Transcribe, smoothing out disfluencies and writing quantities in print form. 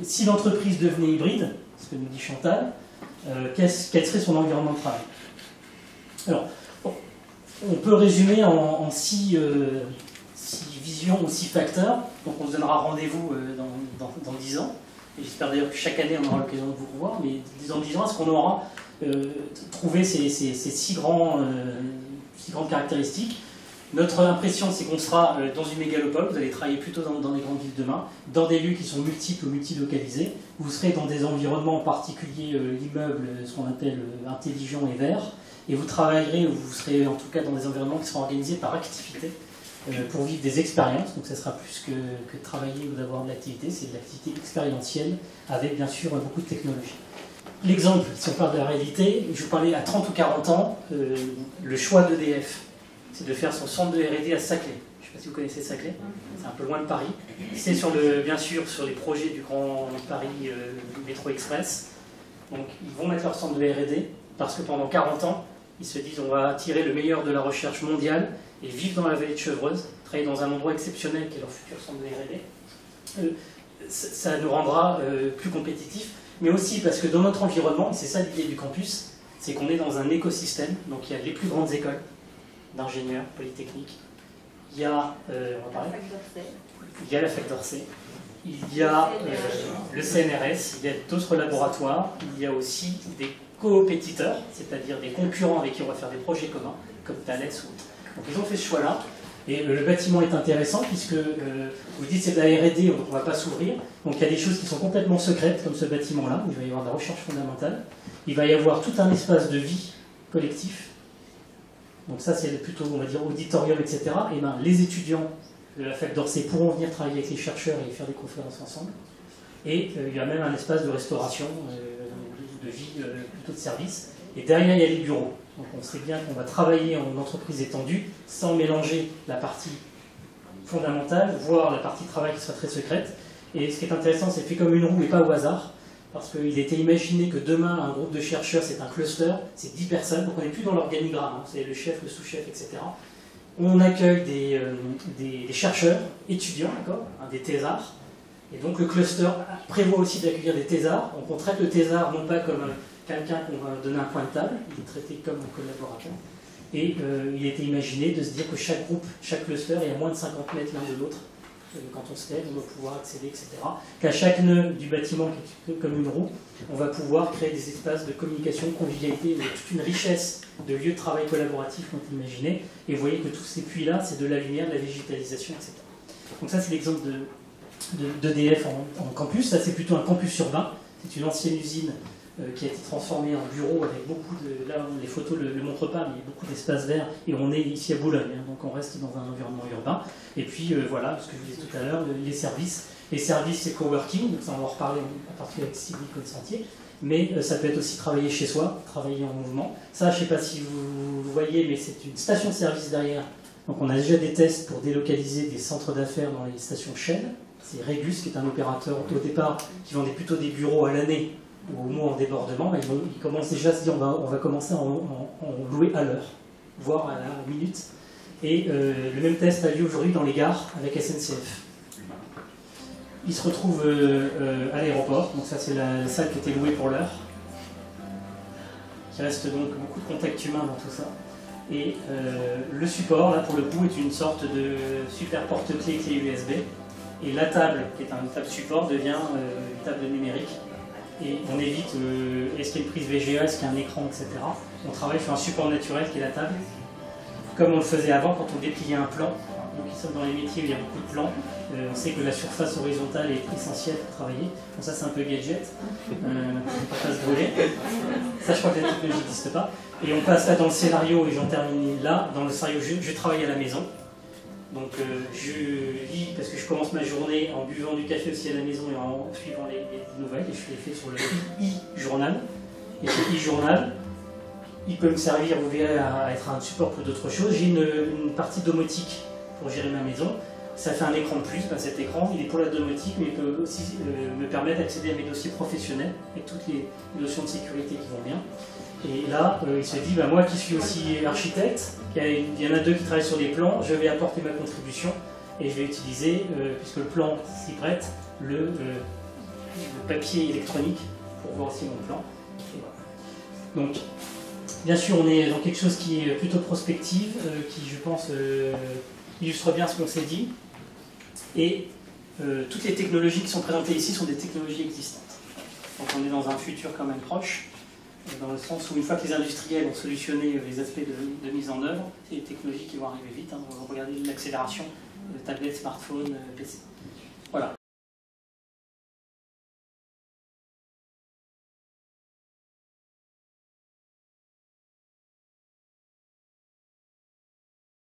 Si l'entreprise devenait hybride, ce que nous dit Chantal, quel serait son environnement de travail? Alors, bon, on peut résumer en 6 visions ou 6 facteurs. Donc on se donnera rendez-vous dans 10 ans. Et j'espère d'ailleurs que chaque année on aura l'occasion de vous revoir. Mais dans 10 ans, est-ce qu'on aura trouvé ces 6 grandes caractéristiques? Notre impression, c'est qu'on sera dans une mégalopole, vous allez travailler plutôt dans les grandes villes demain, dans des lieux qui sont multiples ou multilocalisés. Vous serez dans des environnements, en particulier l'immeuble, ce qu'on appelle intelligent et vert, et vous travaillerez, ou vous serez en tout cas dans des environnements qui seront organisés par activité, pour vivre des expériences. Donc ça sera plus que de travailler ou d'avoir de l'activité, c'est de l'activité expérientielle, avec bien sûr beaucoup de technologie. L'exemple, si on parle de la réalité, je vous parlais à 30 ou 40 ans, le choix d'EDF, c'est de faire son centre de R&D à Saclay. Je ne sais pas si vous connaissez Saclay, c'est un peu loin de Paris. C'est bien sûr sur les projets du Grand Paris Métro Express. Donc ils vont mettre leur centre de R&D parce que pendant 40 ans, ils se disent on va tirer le meilleur de la recherche mondiale et vivre dans la vallée de Chevreuse, travailler dans un endroit exceptionnel qui est leur futur centre de R&D. Ça nous rendra plus compétitifs, mais aussi parce que dans notre environnement, et c'est ça l'idée du campus, c'est qu'on est dans un écosystème, donc il y a les plus grandes écoles d'ingénieurs polytechniques, il y a, il y a la fac d'Orsay, il y a le CNRS, il y a d'autres laboratoires, il y a aussi des compétiteurs, c'est-à-dire des concurrents avec qui on va faire des projets communs, comme Thales. Donc ils ont fait ce choix-là, et le bâtiment est intéressant puisque vous dites c'est de la R&D, donc on ne va pas s'ouvrir, donc il y a des choses qui sont complètement secrètes, comme ce bâtiment-là, où il va y avoir de la recherche fondamentale, il va y avoir tout un espace de vie collectif. Donc ça c'est plutôt, on va dire, auditorium, etc. Et ben, les étudiants de la fac d'Orsay pourront venir travailler avec les chercheurs et faire des conférences ensemble. Et il y a même un espace de restauration, de vie, plutôt de service. Et derrière, il y a les bureaux. Donc on sait bien qu'on va travailler en entreprise étendue, sans mélanger la partie fondamentale, voire la partie travail qui sera très secrète. Et ce qui est intéressant, c'est fait comme une roue et pas au hasard. Parce qu'il était imaginé que demain, un groupe de chercheurs, c'est un cluster, c'est 10 personnes, donc on n'est plus dans l'organigramme, hein, c'est le chef, le sous-chef, etc. On accueille des chercheurs, étudiants, hein, des thésards, et donc le cluster prévoit aussi d'accueillir des thésards. Donc on traite le thésard non pas comme quelqu'un qu'on va donner un point de table, il est traité comme un collaborateur. Et il était imaginé de se dire que chaque groupe, chaque cluster est à moins de 50 mètres l'un de l'autre. Quand on se lève, on va pouvoir accéder, etc. Qu'à chaque nœud du bâtiment, qui est comme une roue, on va pouvoir créer des espaces de communication, de convivialité, toute une richesse de lieux de travail collaboratifs qu'on peut imaginer. Et vous voyez que tous ces puits-là, c'est de la lumière, de la végétalisation, etc. Donc ça, c'est l'exemple d'EDF en campus. Ça, c'est plutôt un campus urbain. C'est une ancienne usine qui a été transformée en bureau avec beaucoup de... Là, les photos ne le montrent pas, mais il y a beaucoup d'espaces verts. Et on est ici à Boulogne, hein, donc on reste dans un environnement urbain. Et puis, voilà, ce que je vous disais tout à l'heure, les services. Les services, c'est coworking, donc ça, on va en reparler à partir avec Sylvie Consentier. Mais ça peut être aussi travailler chez soi, travailler en mouvement. Ça, je ne sais pas si vous voyez, mais c'est une station-service derrière. Donc on a déjà des tests pour délocaliser des centres d'affaires dans les stations Shell. C'est Regus, qui est un opérateur au départ, qui vendait plutôt des bureaux à l'année, ou au moins en débordement, ils commencent déjà à se dire on va commencer à en louer à l'heure, voire à la minute. Et le même test a lieu aujourd'hui dans les gares avec SNCF. Ils se retrouvent à l'aéroport, donc ça c'est la salle qui était louée pour l'heure. Il reste donc beaucoup de contact humain dans tout ça. Et le support, là pour le coup, est une sorte de super porte-clés clé USB. Et la table, qui est une table support, devient une table numérique. Et on évite, est-ce qu'il y a une prise VGA, est-ce qu'il y a un écran, etc. On travaille sur un support naturel qui est la table, comme on le faisait avant quand on dépliait un plan. Donc ils sont dans les métiers où il y a beaucoup de plans. On sait que la surface horizontale est essentielle pour travailler. Bon, ça c'est un peu gadget, pour pas se brûler. Ça je crois que la technologie n'existe pas. Et on passe là dans le scénario, et j'en termine là, dans le scénario je travaille à la maison. Donc je lis, parce que je commence ma journée en buvant du café aussi à la maison et en suivant les nouvelles, et je les fais sur le e-journal. Et ce e-journal, il peut me servir, vous verrez, à être un support pour d'autres choses. J'ai une partie domotique pour gérer ma maison. Ça fait un écran de plus, ben cet écran, il est pour la domotique, mais il peut aussi me permettre d'accéder à mes dossiers professionnels, avec toutes les notions de sécurité qui vont bien. Et là, il se dit, bah, moi qui suis aussi architecte, il y en a deux qui travaillent sur les plans, je vais apporter ma contribution et je vais utiliser, puisque le plan s'y prête, le de papier électronique, pour voir aussi mon plan. Et voilà. Donc, bien sûr, on est dans quelque chose qui est plutôt prospective, qui, je pense, illustre bien ce qu'on s'est dit. Et toutes les technologies qui sont présentées ici sont des technologies existantes. Donc on est dans un futur quand même proche, dans le sens où une fois que les industriels ont solutionné les aspects de mise en œuvre, c'est des technologies qui vont arriver vite. Hein. Regardez l'accélération, tablettes, smartphones, PC. Voilà.